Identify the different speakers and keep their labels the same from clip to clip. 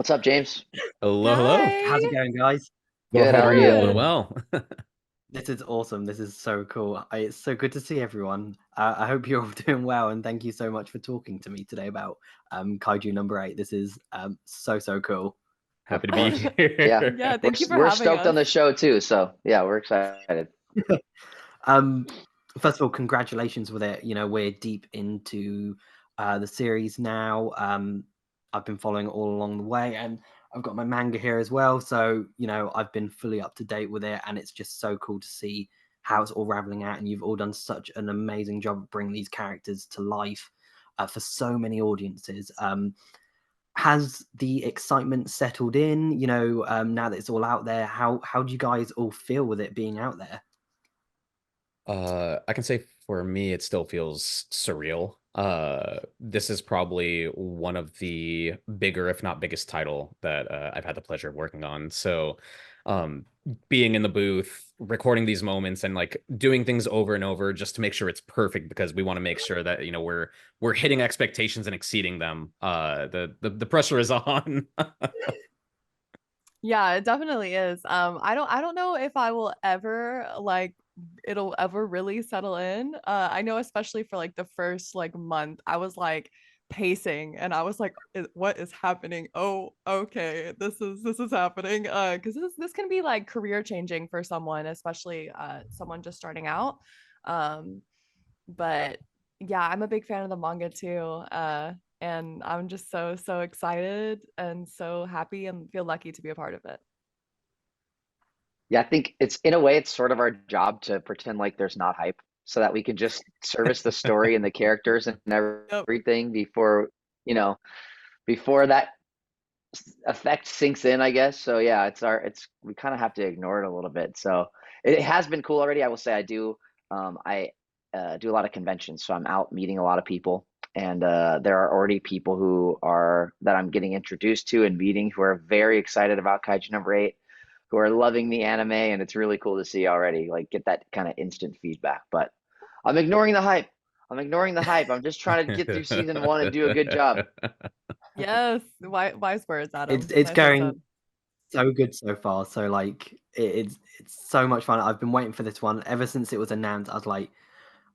Speaker 1: What's up, James?
Speaker 2: Hello, hello.
Speaker 3: How's it
Speaker 4: Hi.
Speaker 3: going, guys?
Speaker 2: Well,
Speaker 1: Good.
Speaker 2: how
Speaker 1: How
Speaker 2: are
Speaker 1: are
Speaker 2: you?
Speaker 1: you?
Speaker 2: Doing
Speaker 4: Good.
Speaker 2: well.
Speaker 3: This is awesome. This is so cool. It's so good to see everyone. I hope you're all doing well, and thank you so much for talking to me today about Kaiju number 8. This is so cool.
Speaker 1: Of
Speaker 2: Happy to be
Speaker 1: course. Yeah,
Speaker 2: here.
Speaker 4: Yeah,
Speaker 1: we're
Speaker 4: thank you for
Speaker 1: we're
Speaker 4: having
Speaker 1: stoked on
Speaker 4: us.
Speaker 1: the show too. So yeah, we're excited.
Speaker 3: Um, First of all, congratulations with it. You know, we're deep into the series now. I've been following it all along the way, and I've got my manga here as well. So, you know, I've been fully up to date with it, and it's just so cool to see how it's all raveling out. And you've all done such an amazing job of bringing these characters to life for so many audiences. Has the excitement settled in? You know, now that it's all out there, how do you guys all feel with it being out there?
Speaker 2: I can say for me, it still feels surreal. This is probably one of the bigger, if not biggest title that I've had the pleasure of working on. So, um, being in the booth, recording these moments and like doing things over and over just to make sure it's perfect because we want to make sure that, we're hitting expectations and exceeding them. The pressure is on.
Speaker 4: Yeah, it definitely is. I don't know if I will ever like it'll ever really settle in. I know especially for like the first like month, I was like pacing and I was like, What is happening? Oh, okay, this is happening." Because this can be like career changing for someone, especially someone just starting out. Um, but yeah, I'm a big fan of the manga too. And I'm just so excited and so happy and feel lucky to be a part of it.
Speaker 1: Yeah, I think it's in a way it's sort of our job to pretend like there's not hype, so that we can just service the story and the characters and
Speaker 4: Yep.
Speaker 1: everything you know, before that effect sinks in, I guess. So yeah, it's we kind of have to ignore it a little bit. So it has been cool already. I will say I do a lot of conventions, so I'm out meeting a lot of people, and there are already people who are that I'm getting introduced to and meeting who are very excited about Kaiju number 8, who are loving the anime, and it's really cool to see already, like get that kind of instant feedback. But I'm ignoring the hype. I'm ignoring the hype. I'm just trying to get through season 1 and do a good job.
Speaker 4: Yes. Wise words, Adam.
Speaker 3: It's
Speaker 4: Nicely said.
Speaker 3: going so good so far. So like it's so much fun. I've been waiting for this one ever since it was announced. I was like,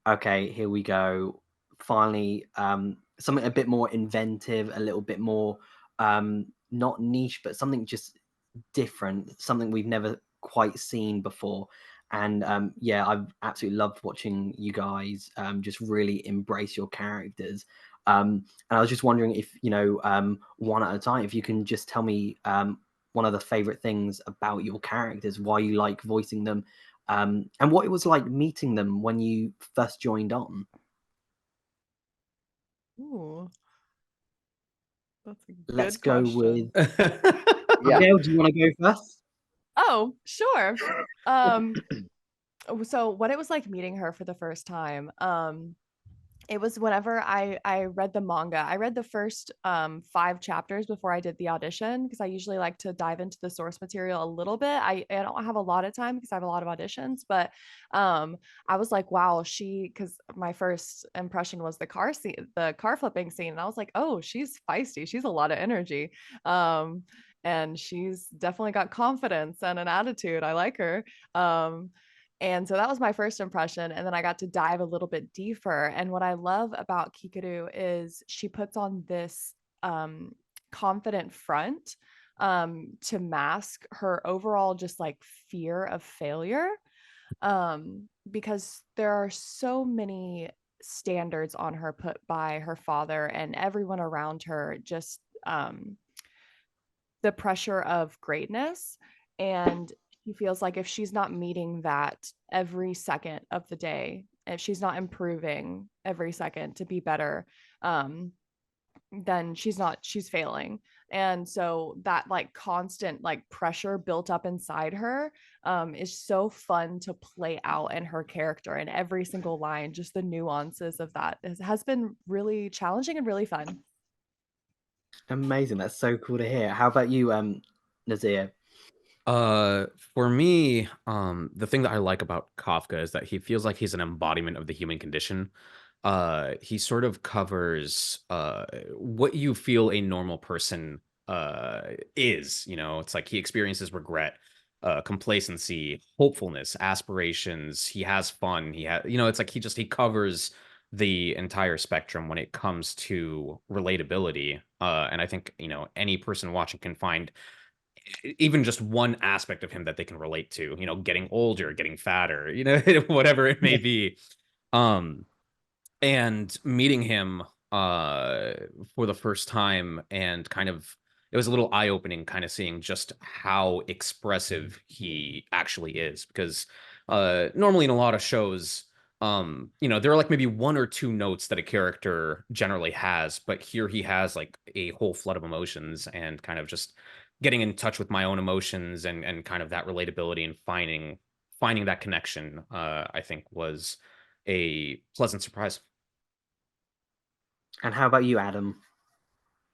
Speaker 3: okay, here we go. Finally, something a bit more inventive, a little bit more not niche, but something just different, something we've never quite seen before. And yeah, I've absolutely loved watching you guys just really embrace your characters. And I was just wondering if, one at a time, if you can just tell me one of the favorite things about your characters, why you like voicing them, and what it was like meeting them when you first joined on.
Speaker 4: Ooh, that's a
Speaker 3: Let's
Speaker 4: good
Speaker 3: go with
Speaker 4: question.
Speaker 1: Yeah.
Speaker 3: Abigail. Do you want to go first?
Speaker 4: Oh, sure. Um, so what it was like meeting her for the first time. It was whenever I read the manga. I read the first 5 chapters before I did the audition because I usually like to dive into the source material a little bit. I don't have a lot of time because I have a lot of auditions, but I was like, wow, because my first impression was the car flipping scene, and I was like, oh, she's feisty. She's a lot of energy. Um, and she's definitely got confidence and an attitude. I like her. And so that was my first impression. And then I got to dive a little bit deeper. And what I love about Kikaru is she puts on this confident front to mask her overall just like fear of failure. Because there are so many standards on her put by her father and everyone around her, just the pressure of greatness. And she feels like if she's not meeting that every second of the day, if she's not improving every second to be better, then she's failing. And so that like constant like pressure built up inside her is so fun to play out in her character, and every single line, just the nuances of that has been really challenging and really fun.
Speaker 3: Amazing. That's so cool to hear. How about you, Nazir?
Speaker 2: For me, the thing that I like about Kafka is that he feels like he's an embodiment of the human condition. He sort of covers what you feel a normal person is. You know, it's like he experiences regret, complacency, hopefulness, aspirations. He has fun. He has, you know, it's like he covers the entire spectrum when it comes to relatability. And I think, you know, any person watching can find even just one aspect of him that they can relate to, you know, getting older, getting fatter, you know, whatever it may be. Um, and meeting him for the first time, and kind of, it was a little eye-opening kind of seeing just how expressive he actually is, because normally in a lot of shows, you know, there are like maybe one or two notes that a character generally has, but here he has like a whole flood of emotions, and kind of just getting in touch with my own emotions, and kind of that relatability, and finding that connection, I think was a pleasant surprise.
Speaker 3: And how about you, Adam?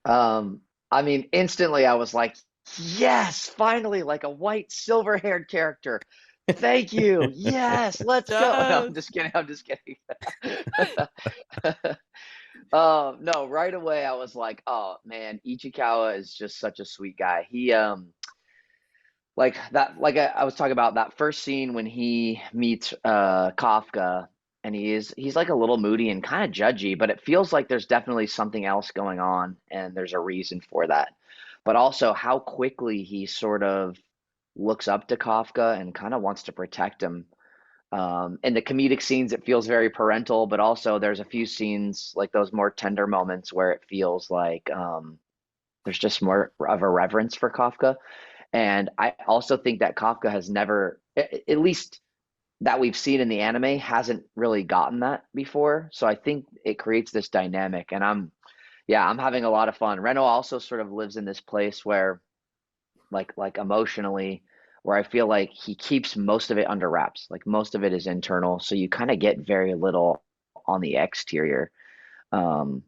Speaker 1: I mean, instantly I was like, yes, finally, like a white, silver-haired character. Thank you. Yes, let's go. No,
Speaker 4: Yes.
Speaker 1: I'm just kidding. I'm just kidding. No, right away I was like, oh man, Ichikawa is just such a sweet guy. He like that, like I was talking about that first scene when he meets Kafka, and he's like a little moody and kind of judgy, but it feels like there's definitely something else going on, and there's a reason for that. But also how quickly he sort of looks up to Kafka and kind of wants to protect him. In the comedic scenes, it feels very parental, but also there's a few scenes like those more tender moments where it feels like there's just more of a reverence for Kafka. And I also think that Kafka has never, at least that we've seen in the anime, hasn't really gotten that before. So I think it creates this dynamic, and yeah, I'm having a lot of fun. Reno also sort of lives in this place where, like emotionally, where I feel like he keeps most of it under wraps. Like most of it is internal, so you kind of get very little on the exterior, um,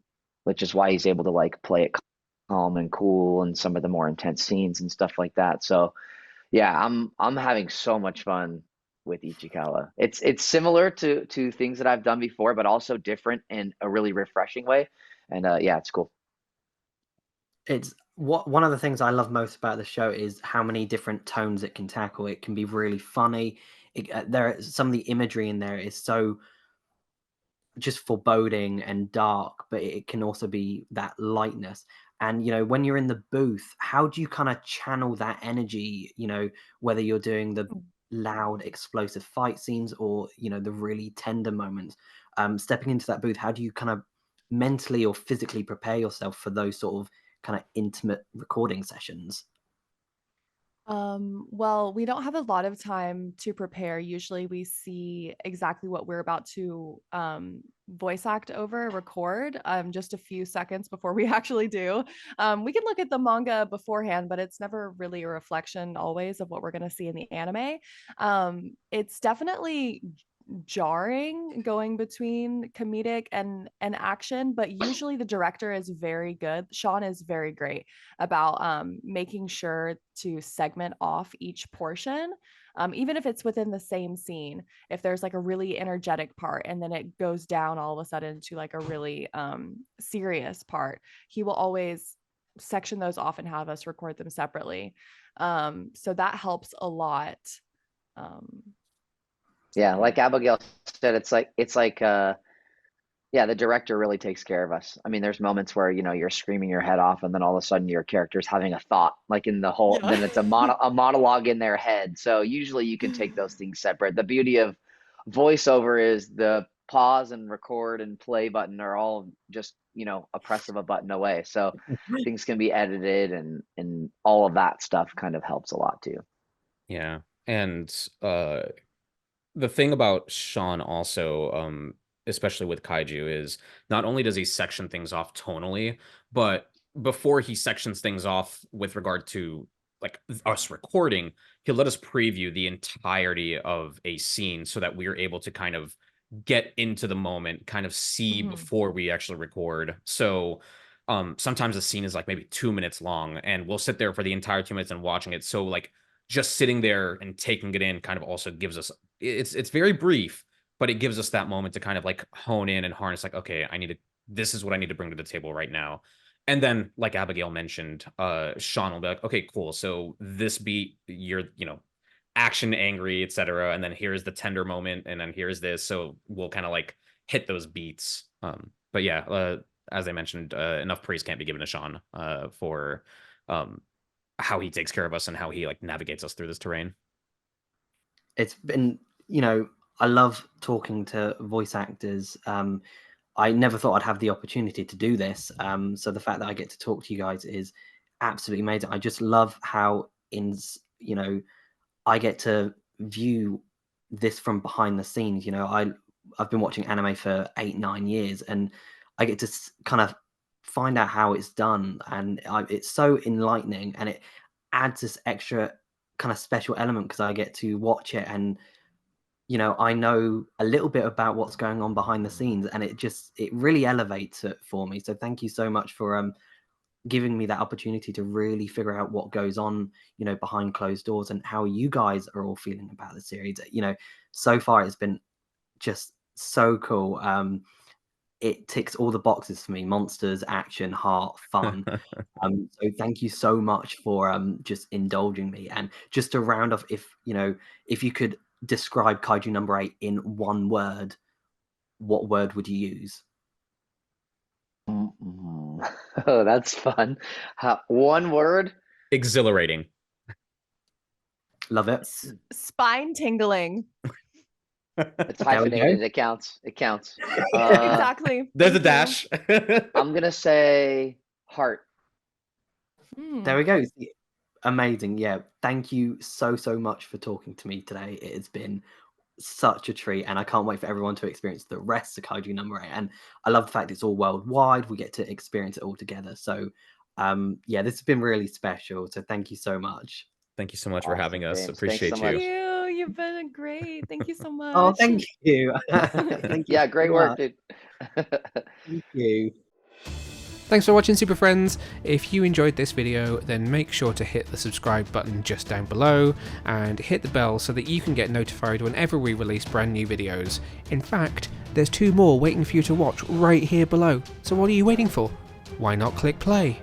Speaker 1: which is why he's able to like play it calm and cool in some of the more intense scenes and stuff like that. So yeah, I'm having so much fun with Ichikawa. It's similar to things that I've done before, but also different in a really refreshing way. And yeah, it's cool.
Speaker 3: It's what one of the things I love most about the show is how many different tones it can tackle. It can be really funny. Some of the imagery in there is so just foreboding and dark, but it can also be that lightness. And when you're in the booth, how do you kind of channel that energy? Whether you're doing the loud, explosive fight scenes or the really tender moments. Stepping into that booth, how do you kind of mentally or physically prepare yourself for those sort of kind of intimate recording sessions?
Speaker 4: Well, we don't have a lot of time to prepare. Usually we see exactly what we're about to voice act over, record, just a few seconds before we actually do. We can look at the manga beforehand, but it's never really a reflection always of what we're going to see in the anime. It's definitely jarring going between comedic and action, but usually the director is very good. Sean is very great about making sure to segment off each portion, even if it's within the same scene. If there's like a really energetic part and then it goes down all of a sudden to like a really serious part, he will always section those off and have us record them separately. So that helps a lot.
Speaker 1: Yeah, like Abigail said, it's like yeah, the director really takes care of us. I mean, there's moments where, you're screaming your head off, and then all of a sudden your character's having a thought, like in the whole,
Speaker 4: Yeah.
Speaker 1: then it's a monologue in their head. So usually you can take those things separate. The beauty of voiceover is the pause and record and play button are all just, a press of a button away. So things can be edited, and all of that stuff kind of helps a lot too.
Speaker 2: Yeah. And the thing about Sean also, especially with Kaiju, is not only does he section things off tonally, but before he sections things off with regard to like us recording, he'll let us preview the entirety of a scene so that we're able to kind of get into the moment, kind of see before we actually record. So sometimes the scene is like maybe 2 minutes long, and we'll sit there for the entire 2 minutes and watching it. So like just sitting there and taking it in kind of also gives us, it's very brief, but it gives us that moment to kind of like hone in and harness like, okay, this is what I need to bring to the table right now. And then, like Abigail mentioned, Sean will be like, okay, cool. So this beat, you're, action, angry, etc. And then here's the tender moment, and then here's this. So we'll kind of like hit those beats. But yeah, as I mentioned, enough praise can't be given to Sean for how he takes care of us and how he like navigates us through this terrain.
Speaker 3: It's been, I love talking to voice actors. I never thought I'd have the opportunity to do this. So the fact that I get to talk to you guys is absolutely amazing. I just love how I get to view this from behind the scenes. I've been watching anime for 8-9 years, and I get to kind of find out how it's done, and it's so enlightening, and it adds this extra kind of special element because I get to watch it, and I know a little bit about what's going on behind the scenes, and it really elevates it for me. So thank you so much for giving me that opportunity to really figure out what goes on, behind closed doors, and how you guys are all feeling about the series. So far it's been just so cool. It ticks all the boxes for me: monsters, action, heart, fun. So thank you so much for just indulging me. And just to round off, if you could describe Kaiju number 8 in one word, what word would you use?
Speaker 1: Oh, that's fun. One word?
Speaker 2: Exhilarating.
Speaker 3: Love it.
Speaker 4: Spine tingling.
Speaker 1: It's hyphenated. It counts. It counts.
Speaker 4: Exactly.
Speaker 2: There's a
Speaker 4: Thank
Speaker 2: dash.
Speaker 1: I'm gonna say heart.
Speaker 4: you.
Speaker 3: There we go. Amazing. Yeah. Thank you so much for talking to me today. It has been such a treat, and I can't wait for everyone to experience the rest of Kaiju number 8. And I love the fact it's all worldwide. We get to experience it all together. So yeah, this has been really special. So thank you so much.
Speaker 2: Thank you so much for having us.
Speaker 1: James.
Speaker 2: Appreciate
Speaker 1: Thanks so
Speaker 2: you.
Speaker 1: much.
Speaker 4: You've been great. Thank you so much.
Speaker 3: Oh, thank you. Thank you
Speaker 1: Yeah,
Speaker 3: so
Speaker 1: great work,
Speaker 3: much.
Speaker 1: dude.
Speaker 3: Thank you.
Speaker 5: Thanks for watching, Super Friends. If you enjoyed this video, then make sure to hit the subscribe button just down below and hit the bell so that you can get notified whenever we release brand new videos. In fact, there's 2 more waiting for you to watch right here below. So what are you waiting for? Why not click play?